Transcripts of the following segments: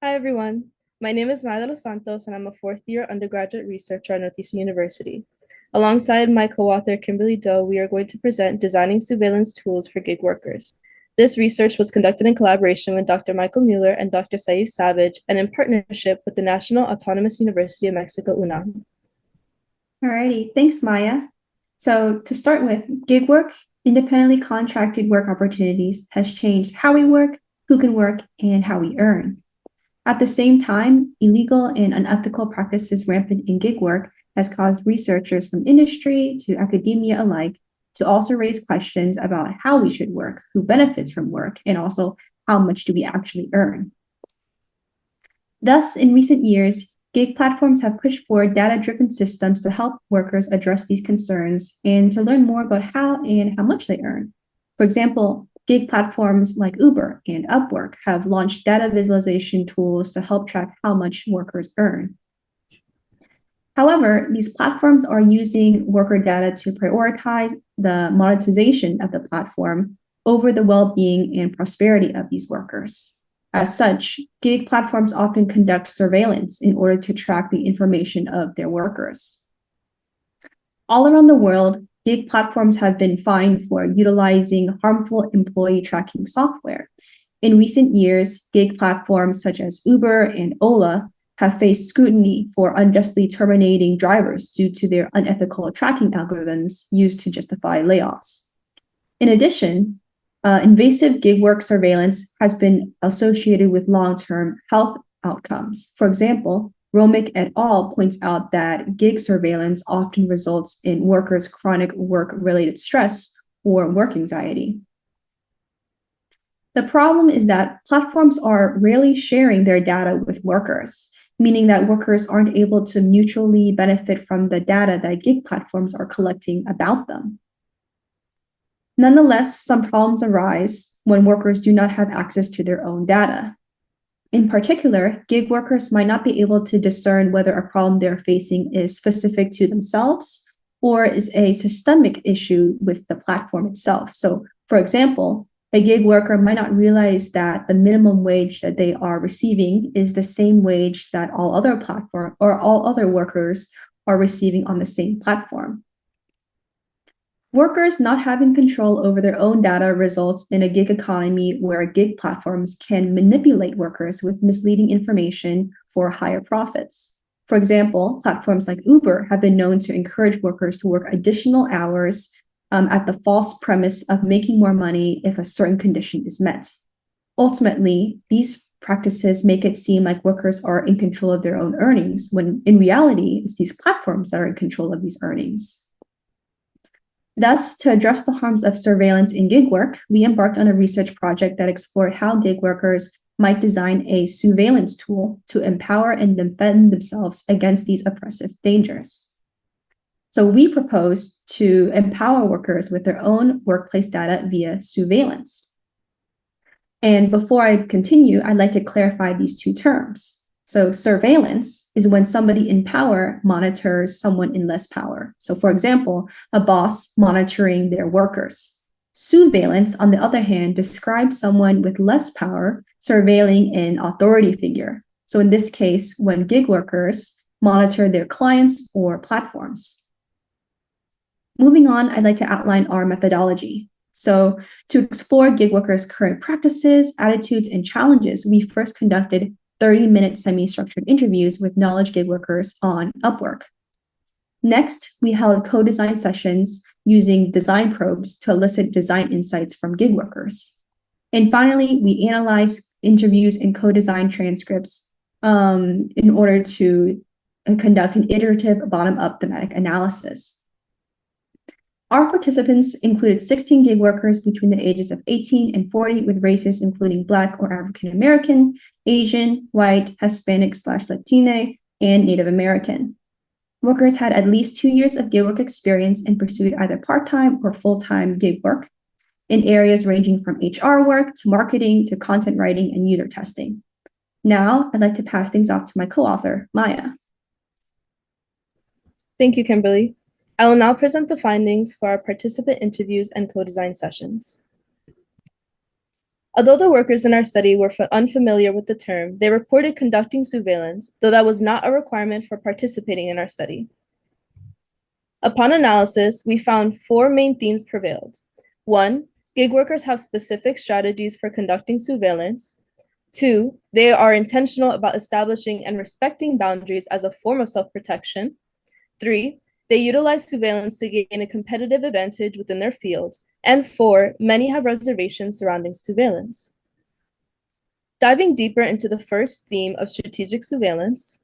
Hi, everyone. My name is Maya Santos, and I'm a fourth-year undergraduate researcher at Northeastern University. Alongside my co-author, Kimberly, we are going to present Designing Surveillance Tools for Gig Workers. This research was conducted in collaboration with Dr. Michael Muller and Dr. Saiph and in partnership with the National Autonomous University of Mexico, UNAM. Alrighty, thanks, Maya. So to start with, gig work, independently contracted work opportunities, has changed how we work, who can work, and how we earn. At the same time, illegal and unethical practices rampant in gig work has caused researchers from industry to academia alike to also raise questions about how we should work, who benefits from work, and also how much do we actually earn. Thus, in recent years, gig platforms have pushed forward data-driven systems to help workers address these concerns and to learn more about how and how much they earn. For example, gig platforms like Uber and Upwork have launched data visualization tools to help track how much workers earn. However, these platforms are using worker data to prioritize the monetization of the platform over the well-being and prosperity of these workers. As such, gig platforms often conduct surveillance in order to track the information of their workers. All around the world, gig platforms have been fined for utilizing harmful employee tracking software. In recent years, gig platforms such as Uber and Ola have faced scrutiny for unjustly terminating drivers due to their unethical tracking algorithms used to justify layoffs. In addition, invasive gig work surveillance has been associated with long-term health outcomes. For example, Romick et al. Points out that gig surveillance often results in workers' chronic work-related stress or work anxiety. The problem is that platforms are rarely sharing their data with workers, meaning that workers aren't able to mutually benefit from the data that gig platforms are collecting about them. Nonetheless, some problems arise when workers do not have access to their own data. In particular, gig workers might not be able to discern whether a problem they're facing is specific to themselves or is a systemic issue with the platform itself. So, for example, a gig worker might not realize that the minimum wage that they are receiving is the same wage that all other platform or all other workers are receiving on the same platform. Workers not having control over their own data results in a gig economy where gig platforms can manipulate workers with misleading information for higher profits. For example, platforms like Uber have been known to encourage workers to work additional hours at the false premise of making more money if a certain condition is met. Ultimately, these practices make it seem like workers are in control of their own earnings, when in reality, it's these platforms that are in control of these earnings. Thus, to address the harms of surveillance in gig work, we embarked on a research project that explored how gig workers might design a surveillance tool to empower and defend themselves against these oppressive dangers. So we proposed to empower workers with their own workplace data via surveillance. And before I continue, I'd like to clarify these two terms. So surveillance is when somebody in power monitors someone in less power. So for example, a boss monitoring their workers. Surveillance, on the other hand, describes someone with less power surveilling an authority figure. So in this case, when gig workers monitor their clients or platforms. Moving on, I'd like to outline our methodology. So to explore gig workers' current practices, attitudes, and challenges, we first conducted 30-minute semi-structured interviews with knowledge gig workers on Upwork. Next, we held co-design sessions using design probes to elicit design insights from gig workers. And finally, we analyzed interviews and co-design transcripts in order to conduct an iterative bottom-up thematic analysis. Our participants included 16 gig workers between the ages of 18 and 40 with races including Black or African American, Asian, White, Hispanic/Latine, and Native American. Workers had at least 2 years of gig work experience and pursued either part-time or full-time gig work in areas ranging from HR work to marketing to content writing and user testing. Now, I'd like to pass things off to my co-author, Maya. Thank you, Kimberly. I will now present the findings for our participant interviews and co-design sessions. Although the workers in our study were unfamiliar with the term, they reported conducting surveillance, though that was not a requirement for participating in our study. Upon analysis, we found four main themes prevailed. One, gig workers have specific strategies for conducting surveillance. Two, they are intentional about establishing and respecting boundaries as a form of self-protection. Three, they utilize surveillance to gain a competitive advantage within their field. And four, many have reservations surrounding surveillance. Diving deeper into the first theme of strategic surveillance,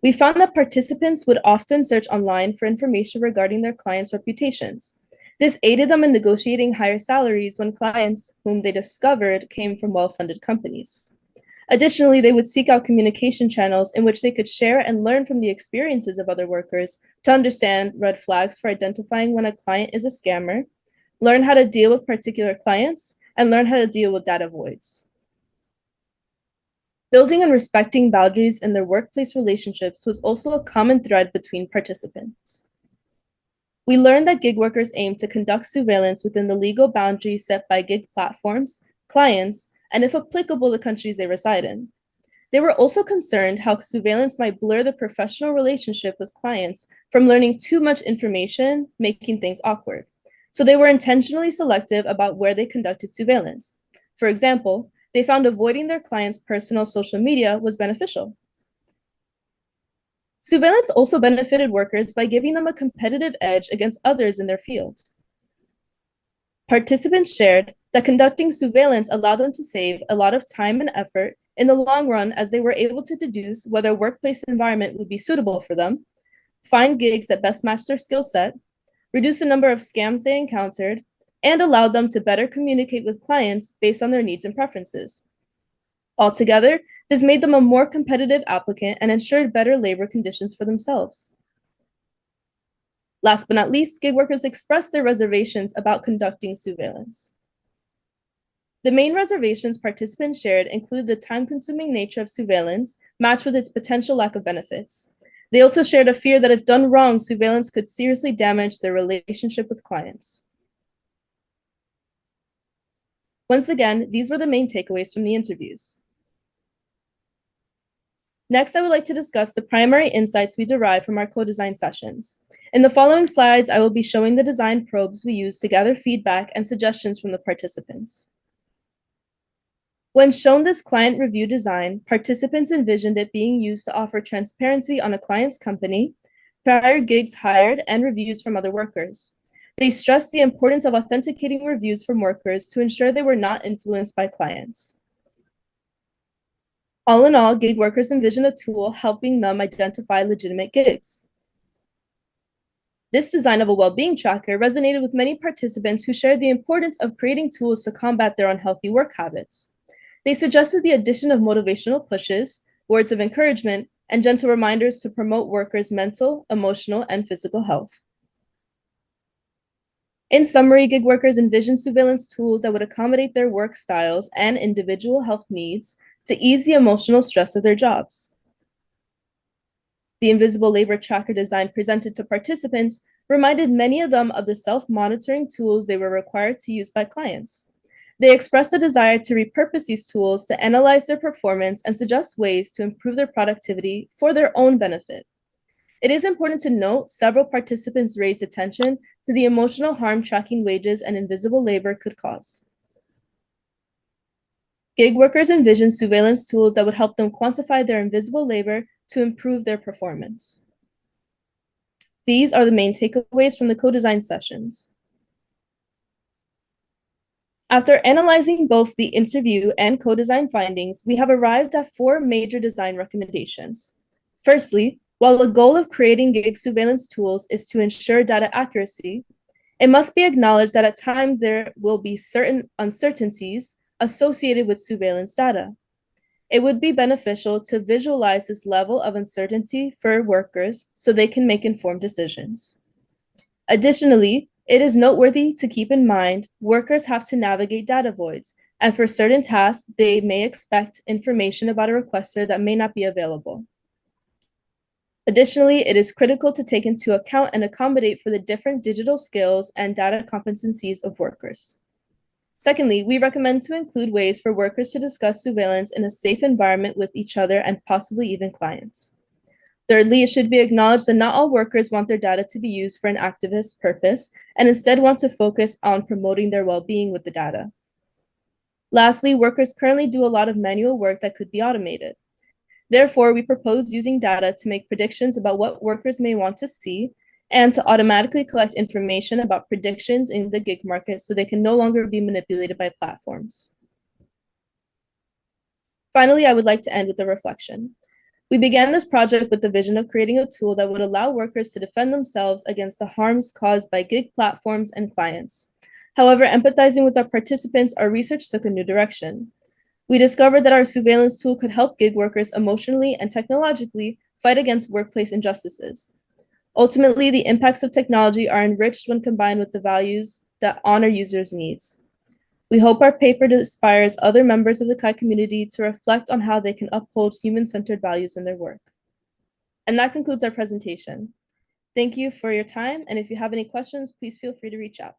we found that participants would often search online for information regarding their clients' reputations. This aided them in negotiating higher salaries when clients whom they discovered came from well-funded companies. Additionally, they would seek out communication channels in which they could share and learn from the experiences of other workers to understand red flags for identifying when a client is a scammer, learn how to deal with particular clients, and learn how to deal with data voids. Building and respecting boundaries in their workplace relationships was also a common thread between participants. We learned that gig workers aim to conduct surveillance within the legal boundaries set by gig platforms, clients, and if applicable, the countries they reside in. They were also concerned how surveillance might blur the professional relationship with clients from learning too much information, making things awkward. So they were intentionally selective about where they conducted surveillance. For example, they found avoiding their clients' personal social media was beneficial. Surveillance also benefited workers by giving them a competitive edge against others in their field. Participants shared that conducting surveillance allowed them to save a lot of time and effort in the long run, as they were able to deduce whether a workplace environment would be suitable for them, find gigs that best match their skill set, reduce the number of scams they encountered, and allowed them to better communicate with clients based on their needs and preferences. Altogether, this made them a more competitive applicant and ensured better labor conditions for themselves. Last but not least, gig workers expressed their reservations about conducting surveillance. The main reservations participants shared include the time-consuming nature of surveillance matched with its potential lack of benefits. They also shared a fear that if done wrong, surveillance could seriously damage their relationship with clients. Once again, these were the main takeaways from the interviews. Next, I would like to discuss the primary insights we derived from our co-design sessions. In the following slides, I will be showing the design probes we used to gather feedback and suggestions from the participants. When shown this client review design, participants envisioned it being used to offer transparency on a client's company, prior gigs hired, and reviews from other workers. They stressed the importance of authenticating reviews from workers to ensure they were not influenced by clients. All in all, gig workers envisioned a tool helping them identify legitimate gigs. This design of a well-being tracker resonated with many participants who shared the importance of creating tools to combat their unhealthy work habits. They suggested the addition of motivational pushes, words of encouragement, and gentle reminders to promote workers' mental, emotional, and physical health. In summary, gig workers envisioned surveillance tools that would accommodate their work styles and individual health needs to ease the emotional stress of their jobs. The invisible labor tracker design presented to participants reminded many of them of the self-monitoring tools they were required to use by clients. They expressed a desire to repurpose these tools to analyze their performance and suggest ways to improve their productivity for their own benefit. It is important to note several participants raised attention to the emotional harm tracking wages and invisible labor could cause. Gig workers envisioned surveillance tools that would help them quantify their invisible labor to improve their performance. These are the main takeaways from the co-design sessions. After analyzing both the interview and co-design findings, we have arrived at four major design recommendations. Firstly, while the goal of creating gig surveillance tools is to ensure data accuracy, it must be acknowledged that at times there will be certain uncertainties associated with surveillance data. It would be beneficial to visualize this level of uncertainty for workers so they can make informed decisions. Additionally, it is noteworthy to keep in mind workers have to navigate data voids, and for certain tasks, they may expect information about a requester that may not be available. Additionally, it is critical to take into account and accommodate for the different digital skills and data competencies of workers. Secondly, we recommend to include ways for workers to discuss surveillance in a safe environment with each other and possibly even clients. Thirdly, it should be acknowledged that not all workers want their data to be used for an activist purpose and instead want to focus on promoting their well-being with the data. Lastly, workers currently do a lot of manual work that could be automated. Therefore, we propose using data to make predictions about what workers may want to see and to automatically collect information about predictions in the gig market so they can no longer be manipulated by platforms. Finally, I would like to end with a reflection. We began this project with the vision of creating a tool that would allow workers to defend themselves against the harms caused by gig platforms and clients. However, empathizing with our participants, our research took a new direction. We discovered that our surveillance tool could help gig workers emotionally and technologically fight against workplace injustices. Ultimately, the impacts of technology are enriched when combined with the values that honor users' needs. We hope our paper inspires other members of the CHI community to reflect on how they can uphold human-centered values in their work. And that concludes our presentation. Thank you for your time, and if you have any questions, please feel free to reach out.